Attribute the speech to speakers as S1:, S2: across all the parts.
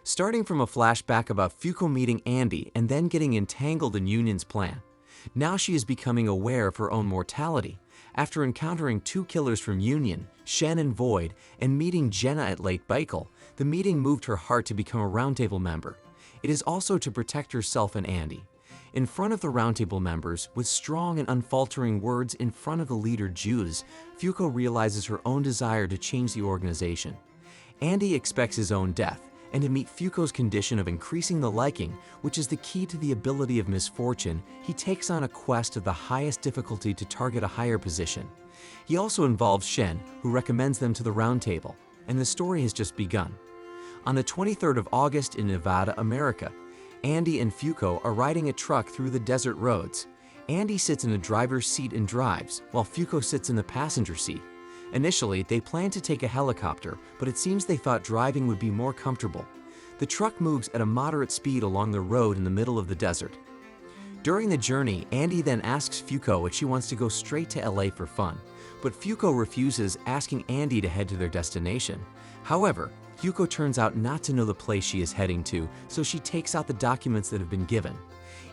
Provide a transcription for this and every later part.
S1: starting from a flashback about Fuko meeting Andy and then getting entangled in Union's plan. Now she is becoming aware of her own mortality. After encountering two killers from Union, Shen and Void, and meeting Jenna at Lake Baikal, the meeting moved her heart to become a Roundtable member. It is also to protect herself and Andy. In front of the Roundtable members, with strong and unfaltering words in front of the leader Jews, Fuko realizes her own desire to change the organization. Andy expects his own death, and to meet Fuko's condition of increasing the liking, which is the key to the ability of misfortune, he takes on a quest of the highest difficulty to target a higher position. He also involves Shen, who recommends them to the Roundtable, and the story has just begun. On the 23rd of August in Nevada, America, Andy and Fuko are riding a truck through the desert roads. Andy sits in the driver's seat and drives, while Fuko sits in the passenger seat. Initially, they planned to take a helicopter, but it seems they thought driving would be more comfortable. The truck moves at a moderate speed along the road in the middle of the desert. During the journey, Andy then asks Fuko if she wants to go straight to LA for fun, but Fuko refuses, asking Andy to head to their destination. However, Fuko turns out not to know the place she is heading to, so she takes out the documents that have been given.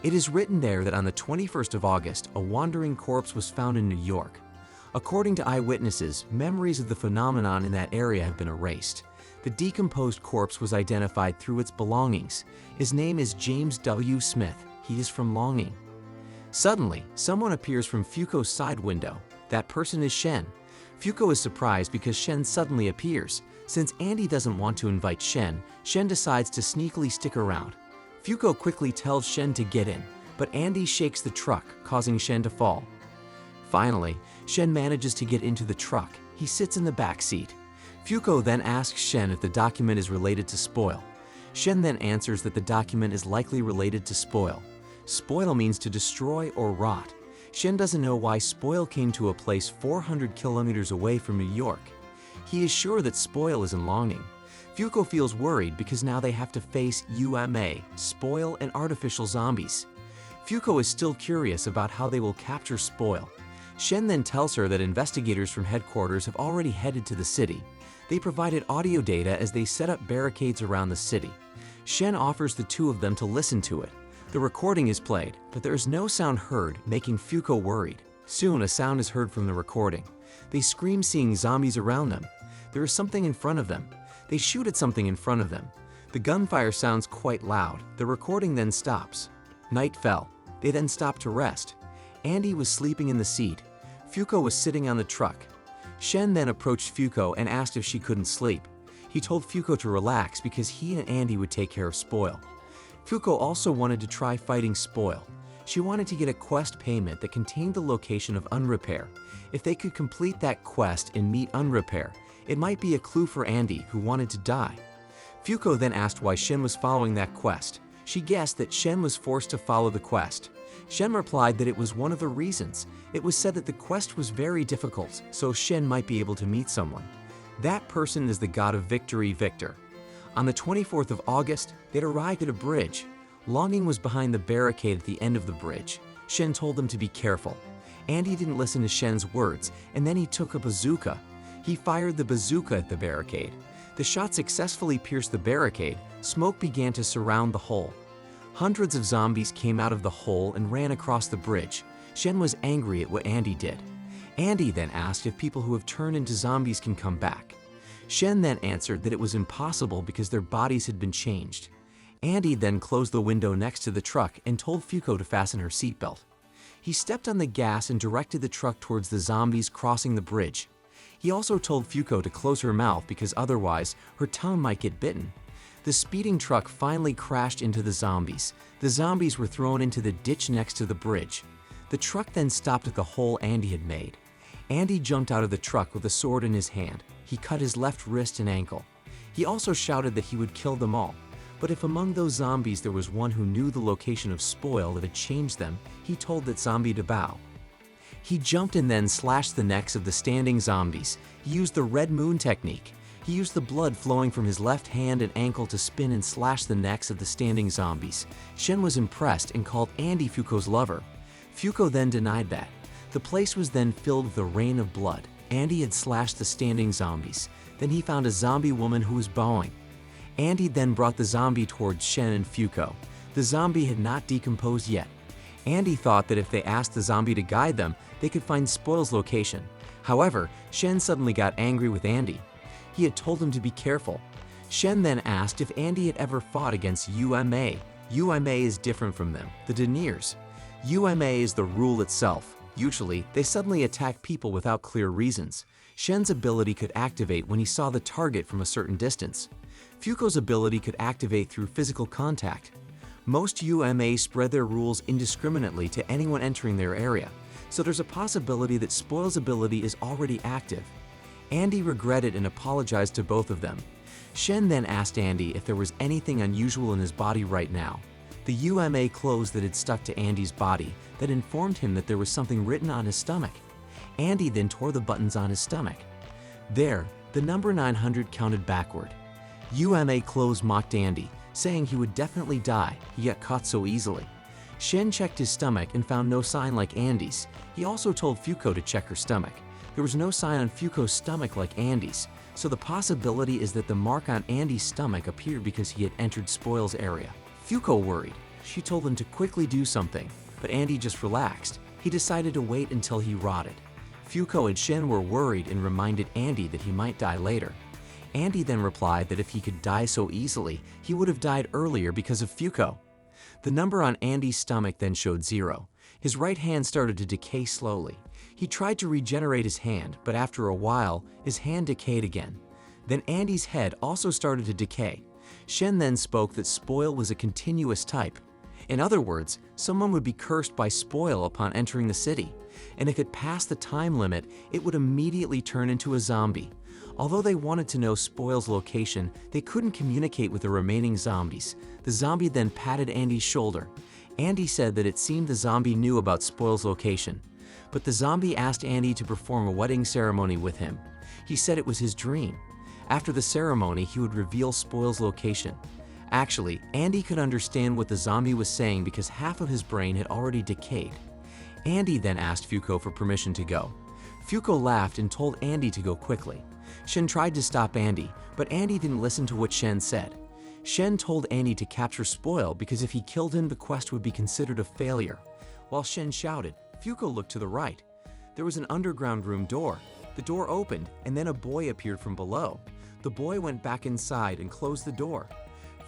S1: It is written there that on the 21st of August, a wandering corpse was found in New York. According to eyewitnesses, memories of the phenomenon in that area have been erased. The decomposed corpse was identified through its belongings. His name is James W. Smith. He is from Longing. Suddenly, someone appears from Fuko's side window. That person is Shen. Fuko is surprised because Shen suddenly appears. Since Andy doesn't want to invite Shen, Shen decides to sneakily stick around. Fuko quickly tells Shen to get in, but Andy shakes the truck, causing Shen to fall. Finally, Shen manages to get into the truck. He sits in the back seat. Fuko then asks Shen if the document is related to spoil. Shen then answers that the document is likely related to spoil. Spoil means to destroy or rot. Shen doesn't know why spoil came to a place 400 kilometers away from New York. He is sure that spoil is in Longing. Fuko feels worried because now they have to face UMA, spoil, and artificial zombies. Fuko is still curious about how they will capture spoil. Shen then tells her that investigators from headquarters have already headed to the city. They provided audio data as they set up barricades around the city. Shen offers the two of them to listen to it. The recording is played, but there is no sound heard, making Fuko worried. Soon a sound is heard from the recording. They scream, seeing zombies around them. There is something in front of them. They shoot at something in front of them. The gunfire sounds quite loud. The recording then stops. Night fell. They then stopped to rest. Andy was sleeping in the seat. Fuko was sitting on the truck. Shen then approached Fuko and asked if she couldn't sleep. He told Fuko to relax because he and Andy would take care of spoil. Fuko also wanted to try fighting spoil. She wanted to get a quest payment that contained the location of Unrepair. If they could complete that quest and meet Unrepair, it might be a clue for Andy, who wanted to die. Fuko then asked why Shen was following that quest. She guessed that Shen was forced to follow the quest. Shen replied that it was one of the reasons. It was said that the quest was very difficult, so Shen might be able to meet someone. That person is the god of victory, Victor. On the 24th of August, they'd arrived at a bridge. Longing was behind the barricade at the end of the bridge. Shen told them to be careful. Andy didn't listen to Shen's words, and then he took a bazooka. He fired the bazooka at the barricade. The shot successfully pierced the barricade. Smoke began to surround the hole. Hundreds of zombies came out of the hole and ran across the bridge. Shen was angry at what Andy did. Andy then asked if people who have turned into zombies can come back. Shen then answered that it was impossible because their bodies had been changed. Andy then closed the window next to the truck and told Fuko to fasten her seatbelt. He stepped on the gas and directed the truck towards the zombies crossing the bridge. He also told Fuko to close her mouth because otherwise her tongue might get bitten. The speeding truck finally crashed into the zombies. The zombies were thrown into the ditch next to the bridge. The truck then stopped at the hole Andy had made. Andy jumped out of the truck with a sword in his hand. He cut his left wrist and ankle. He also shouted that he would kill them all. But if among those zombies there was one who knew the location of spoil that had changed them, he told that zombie to bow. He jumped and then slashed the necks of the standing zombies. He used the Red Moon technique. He used the blood flowing from his left hand and ankle to spin and slash the necks of the standing zombies. Shen was impressed and called Andy Fuko's lover. Fuko then denied that. The place was then filled with a rain of blood. Andy had slashed the standing zombies. Then he found a zombie woman who was bowing. Andy then brought the zombie towards Shen and Fuko. The zombie had not decomposed yet. Andy thought that if they asked the zombie to guide them, they could find Spoil's location. However, Shen suddenly got angry with Andy. He had told him to be careful. Shen then asked if Andy had ever fought against UMA. UMA is different from them, the Deniers. UMA is the rule itself. Usually, they suddenly attack people without clear reasons. Shen's ability could activate when he saw the target from a certain distance. Fuko's ability could activate through physical contact. Most UMA spread their rules indiscriminately to anyone entering their area, so there's a possibility that Spoil's ability is already active. Andy regretted and apologized to both of them. Shen then asked Andy if there was anything unusual in his body right now. The UMA clothes that had stuck to Andy's body that informed him that there was something written on his stomach. Andy then tore the buttons on his stomach. There, the number 900 counted backward. UMA clothes mocked Andy, saying he would definitely die, he got caught so easily. Shen checked his stomach and found no sign like Andy's. He also told Fuko to check her stomach. There was no sign on Fuko's stomach like Andy's, so the possibility is that the mark on Andy's stomach appeared because he had entered Spoil's area. Fuko worried. She told him to quickly do something, but Andy just relaxed. He decided to wait until he rotted. Fuko and Shen were worried and reminded Andy that he might die later. Andy then replied that if he could die so easily, he would have died earlier because of Fuko. The number on Andy's stomach then showed 0. His right hand started to decay slowly. He tried to regenerate his hand, but after a while, his hand decayed again. Then Andy's head also started to decay. Shen then spoke that Spoil was a continuous type. In other words, someone would be cursed by Spoil upon entering the city, and if it passed the time limit, it would immediately turn into a zombie. Although they wanted to know Spoil's location, they couldn't communicate with the remaining zombies. The zombie then patted Andy's shoulder. Andy said that it seemed the zombie knew about Spoil's location, but the zombie asked Andy to perform a wedding ceremony with him. He said it was his dream. After the ceremony, he would reveal Spoil's location. Actually, Andy could understand what the zombie was saying because half of his brain had already decayed. Andy then asked Fuko for permission to go. Fuko laughed and told Andy to go quickly. Shen tried to stop Andy, but Andy didn't listen to what Shen said. Shen told Andy to capture Spoil because if he killed him, the quest would be considered a failure. While Shen shouted, Fuko looked to the right. There was an underground room door. The door opened, and then a boy appeared from below. The boy went back inside and closed the door.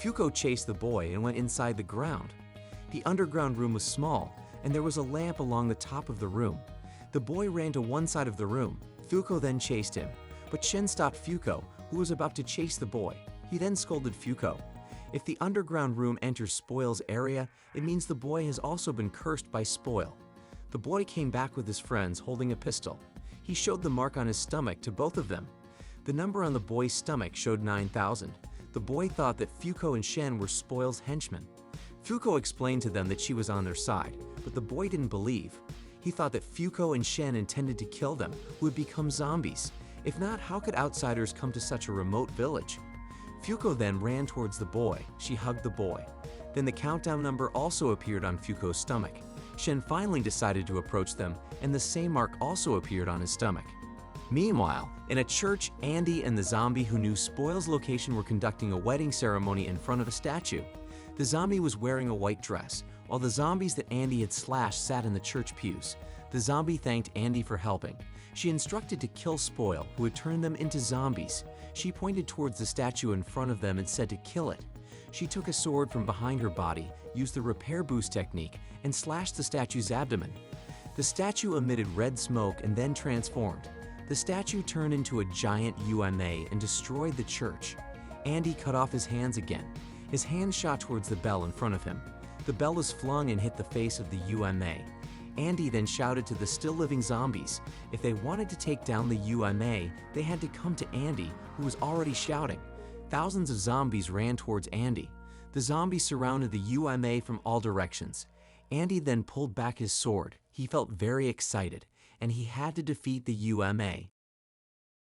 S1: Fuko chased the boy and went inside the ground. The underground room was small, and there was a lamp along the top of the room. The boy ran to one side of the room. Fuko then chased him, but Shen stopped Fuko, who was about to chase the boy. He then scolded Fuko. If the underground room enters Spoil's area, it means the boy has also been cursed by Spoil. The boy came back with his friends holding a pistol. He showed the mark on his stomach to both of them. The number on the boy's stomach showed 9,000. The boy thought that Fuko and Shen were Spoil's henchmen. Fuko explained to them that she was on their side, but the boy didn't believe. He thought that Fuko and Shen intended to kill them, who would become zombies. If not, how could outsiders come to such a remote village? Fuko then ran towards the boy. She hugged the boy. Then the countdown number also appeared on Fuko's stomach. Shen finally decided to approach them, and the same mark also appeared on his stomach. Meanwhile, in a church, Andy and the zombie who knew Spoil's location were conducting a wedding ceremony in front of a statue. The zombie was wearing a white dress, while the zombies that Andy had slashed sat in the church pews. The zombie thanked Andy for helping. She instructed to kill Spoil, who had turned them into zombies. She pointed towards the statue in front of them and said to kill it. She took a sword from behind her body, used the repair boost technique, and slashed the statue's abdomen. The statue emitted red smoke and then transformed. The statue turned into a giant UMA and destroyed the church. Andy cut off his hands again. His hand shot towards the bell in front of him. The bell was flung and hit the face of the UMA. Andy then shouted to the still living zombies. If they wanted to take down the UMA, they had to come to Andy, who was already shouting. Thousands of zombies ran towards Andy. The zombies surrounded the UMA from all directions. Andy then pulled back his sword. He felt very excited, and he had to defeat the UMA.